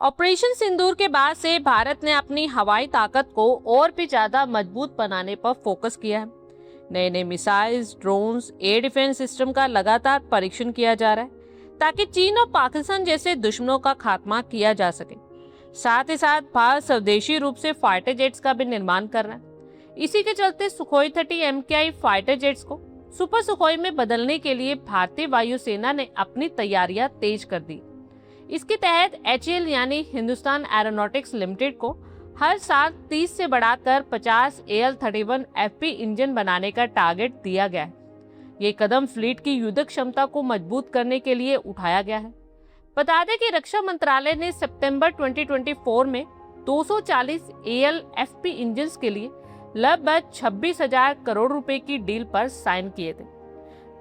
Operation सिंदूर के बाद से भारत ने अपनी हवाई ताकत को और भी ज्यादा मजबूत बनाने पर फोकस किया है। नए नए missiles, drones, air defence system का लगातार परीक्षण किया जा रहा है ताकि चीन और पाकिस्तान जैसे दुश्मनों का खात्मा किया जा सके। साथ ही साथ भारत स्वदेशी रूप से फाइटर जेट्स का भी निर्माण कर रहा है। इसी के चलते सुखोई 30 MKI फाइटर जेट्स को सुपर सुखोई में बदलने के लिए भारतीय वायुसेना ने अपनी तैयारियां तेज कर दी। इसके तहत HAL यानी हिंदुस्तान एरोनॉटिक्स लिमिटेड को हर साल 30 से बढ़ाकर 50 AL-31FP इंजन बनाने का टारगेट दिया गया है। ये कदम फ्लीट की युद्ध क्षमता को मजबूत करने के लिए उठाया गया है। बता दें कि रक्षा मंत्रालय ने सितंबर 2024 में 240 AL-FP इंजन के लिए लगभग 26,000 करोड़ रुपए की डील पर साइन किए थे।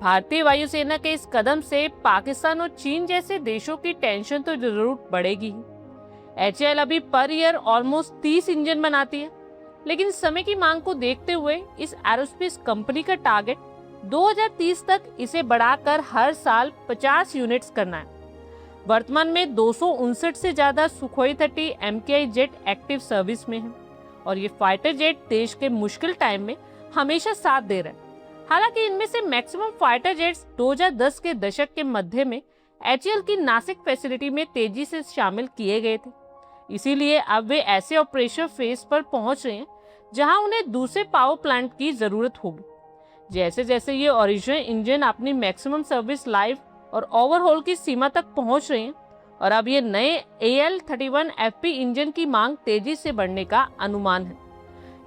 भारतीय वायुसेना के इस कदम से पाकिस्तान और चीन जैसे देशों की टेंशन तो जरूर बढ़ेगी ही। HAL अभी पर ईयर ऑलमोस्ट 30 इंजन बनाती है, लेकिन समय की मांग को देखते हुए इस एरोस्पेस कंपनी का टारगेट 2030 तक इसे बढ़ाकर हर साल 50 यूनिट्स करना है। वर्तमान में 259 से ज्यादा Sukhoi 30 MKI jet active service में है और ये फाइटर जेट देश के मुश्किल टाइम में हमेशा साथ दे रहे हैं। हालांकि इनमें से मैक्सिमम फाइटर जेट्स 2010 के दशक के मध्य में HAL की नासिक फैसिलिटी में तेजी से शामिल किए गए थे। इसीलिए अब वे ऐसे ऑपरेशन फेज पर पहुंच रहे हैं जहां उन्हें दूसरे पावर प्लांट की जरूरत होगी। जैसे जैसे ये ओरिजिनल इंजन अपनी मैक्सिमम सर्विस लाइफ और ओवरहॉल की सीमा तक पहुंच रहे हैं और अब ये नए AL-31FP इंजन की मांग तेजी से बढ़ने का अनुमान है।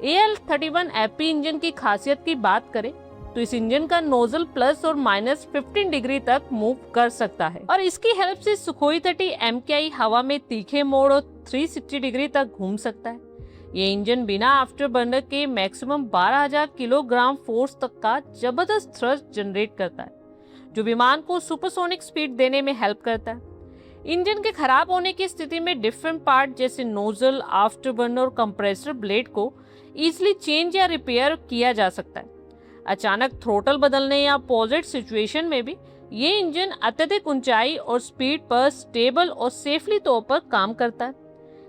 AL-31FP इंजन की खासियत की बात करें तो इस इंजन का नोजल प्लस और माइनस 15 डिग्री तक मूव कर सकता है और इसकी हेल्प से सुखोई 30 MKI हवा में तीखे मोड़ और 360 डिग्री तक घूम सकता है। ये इंजन बिना आफ्टर बर्नर के मैक्सिमम 12,000 किलोग्राम फोर्स तक का जबरदस्त थ्रस्ट जनरेट करता है, जो विमान को सुपरसोनिक स्पीड देने में हेल्प करता है। इंजन के खराब होने की स्थिति में डिफरेंट पार्ट जैसे नोजल, आफ्टर बर्नर और कंप्रेसर ब्लेड को इजीली चेंज या रिपेयर किया जा सकता है। अचानक थ्रोटल बदलने या पॉजिट सिचुएशन में भी ये इंजन अत्यधिक ऊंचाई और स्पीड पर स्टेबल और सेफली तौर पर काम करता है।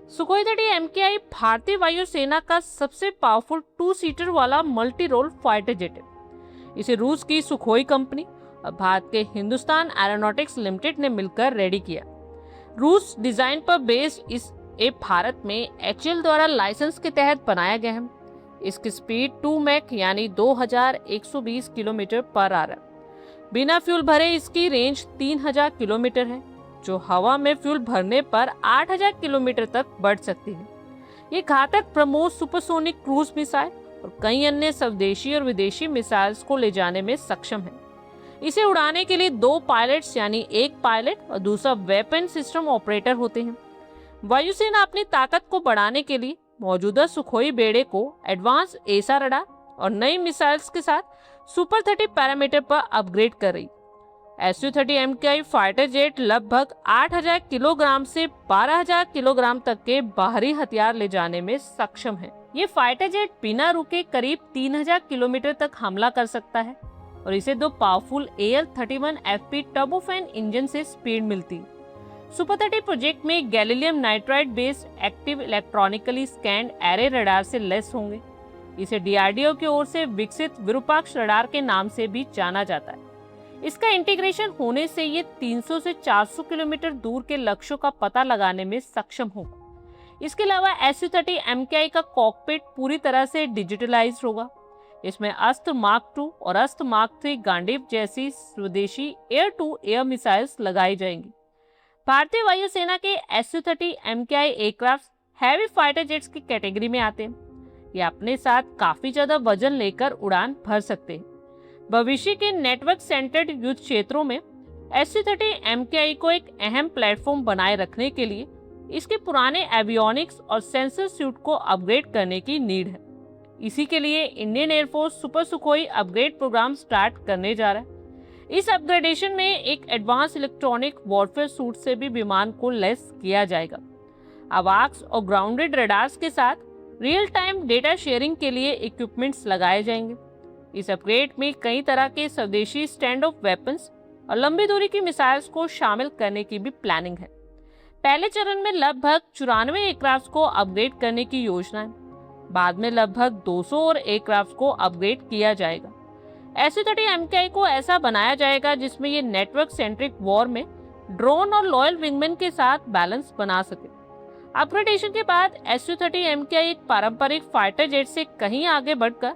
सुखोई 30 MKI भारतीय वायुसेना का सबसे पावरफुल 2 सीटर वाला मल्टी रोल फाइटर जेट है। इसे रूस की सुखोई कंपनी और भारत के हिंदुस्तान एरोनॉटिक्स लिमिटेड ने मिलकर रेडी किया। रूस डिजाइन पर बेस्ड इस भारत में HAL द्वारा लाइसेंस के तहत बनाया गया है। इसकी स्पीड 2 मैक यानी 2120 किलोमीटर पर आवर है। बिना फ्यूल भरे इसकी रेंज 3000 किलोमीटर है, जो हवा में फ्यूल भरने पर 8000 किलोमीटर तक बढ़ सकती है। ये घातक ब्रह्मोस सुपरसोनिक क्रूज मिसाइल और कई अन्य स्वदेशी और विदेशी मिसाइल्स को ले जाने में सक्षम है। इसे उड़ाने के लिए 2 पायलट्स यानी एक पायलट और दूसरा वेपन सिस्टम ऑपरेटर होते हैं। वायुसेना अपनी ताकत को बढ़ाने के लिए मौजूदा सुखोई बेड़े को एडवांस एसा रडार और नई मिसाइल्स के साथ सुपर 30 पैरामीटर पर अपग्रेड कर रही। Su-30 MKI फाइटर जेट लगभग 8000 किलोग्राम से 12000 किलोग्राम तक के बाहरी हथियार ले जाने में सक्षम है। ये फाइटर जेट बिना रुके करीब 3000 किलोमीटर तक हमला कर सकता है और इसे 2 पावरफुल AL-31FP टर्बोफैन इंजन से स्पीड मिलती। सुपर 30 प्रोजेक्ट में गैलीलियम nitride based active electronically scanned array radar से लेस होंगे। इसे DRDO की ओर से विकसित विरूपाक्ष रडार के नाम से भी जाना जाता है। इसका इंटीग्रेशन होने से ये 300 से 400 किलोमीटर दूर के लक्ष्यों का पता लगाने में सक्षम होगा। इसके अलावा Su-30 MKI का कॉकपिट पूरी तरह से डिजिटलाइज्ड होगा। इसमें अस्त्र मार्क 2 और अस्त्र मार्क 3 गांडीव जैसी स्वदेशी एयर टू एयर मिसाइल्स लगाई जाएंगी। भारतीय वायुसेना के Su-30 MKI aircraft heavy fighter jets की कैटेगरी में आते हैं। ये अपने साथ काफी ज्यादा वजन लेकर उड़ान भर सकते हैं। भविष्य के नेटवर्क सेंटर्ड युद्ध क्षेत्रों में Su-30 MKI को एक अहम प्लेटफॉर्म बनाए रखने के लिए इसके पुराने एवियोनिक्स और सेंसर सूट को अपग्रेड करने की नीड है। इसी के लिए Indian air force super Sukhoi upgrade program start करने जा रहा है। इस अपग्रेडेशन में एक एडवांस इलेक्ट्रॉनिक वॉरफेयर सूट से भी विमान को लेस किया जाएगा। अवाक्स और ग्राउंडेड रडार्स के साथ रियल टाइम डेटा शेयरिंग के लिए इक्विपमेंट्स लगाए जाएंगे। इस अपग्रेड में कई तरह के स्वदेशी स्टैंड ऑफ वेपन्स और लंबी दूरी की मिसाइल्स को शामिल करने की भी प्लानिंग है। पहले चरण में लगभग 94 एयरक्राफ्ट को अपग्रेड करने की योजना है। बाद में लगभग 200 और एयरक्राफ्ट को अपग्रेड किया जाएगा। SU-30 MKI को ऐसा बनाया जाएगा जिसमें ये नेटवर्क सेंट्रिक वॉर में ड्रोन और लॉयल विंगमैन के साथ बैलेंस बना सके। अपग्रेडेशन के बाद SU-30 MKI एक पारंपरिक फाइटर जेट से कहीं आगे बढ़कर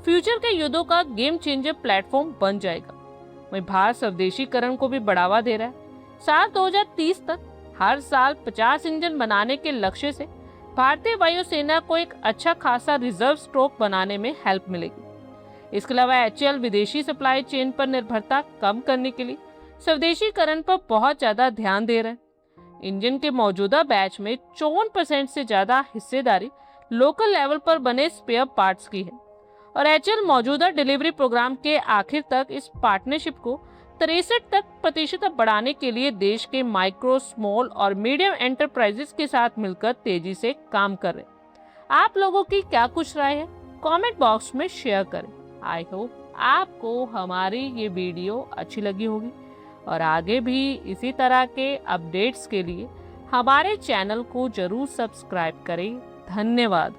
फ्यूचर के युद्धों का गेम चेंजर प्लेटफॉर्म बन जाएगा। वहीं भारत स्वदेशीकरण को भी बढ़ावा दे रहा है। साल 2030 तक हर साल 50 इंजन बनाने के लक्ष्य से भारतीय वायुसेना को एक अच्छा खासा रिजर्व स्टॉक बनाने में हेल्प मिलेगी। इसके अलावा HAL विदेशी सप्लाई चेन पर निर्भरता कम करने के लिए स्वदेशीकरण पर बहुत ज्यादा ध्यान दे रहा है। इंजन के मौजूदा बैच में 54% से ज्यादा हिस्सेदारी लोकल लेवल पर बने स्पेयर पार्ट्स की है और HAL मौजूदा डिलीवरी प्रोग्राम के आखिर तक इस पार्टनरशिप को 63% तक बढ़ाने के लिए देश के माइक्रो, स्मॉल और मीडियम एंटरप्राइजेस के साथ मिलकर तेजी से काम कर रहे हैं। आप लोगों की क्या कुछ राय है, कमेंट बॉक्स में शेयर करें। आई होप आपको हमारी ये वीडियो अच्छी लगी होगी और आगे भी इसी तरह के अपडेट्स के लिए हमारे चैनल को जरूर सब्सक्राइब करें। धन्यवाद।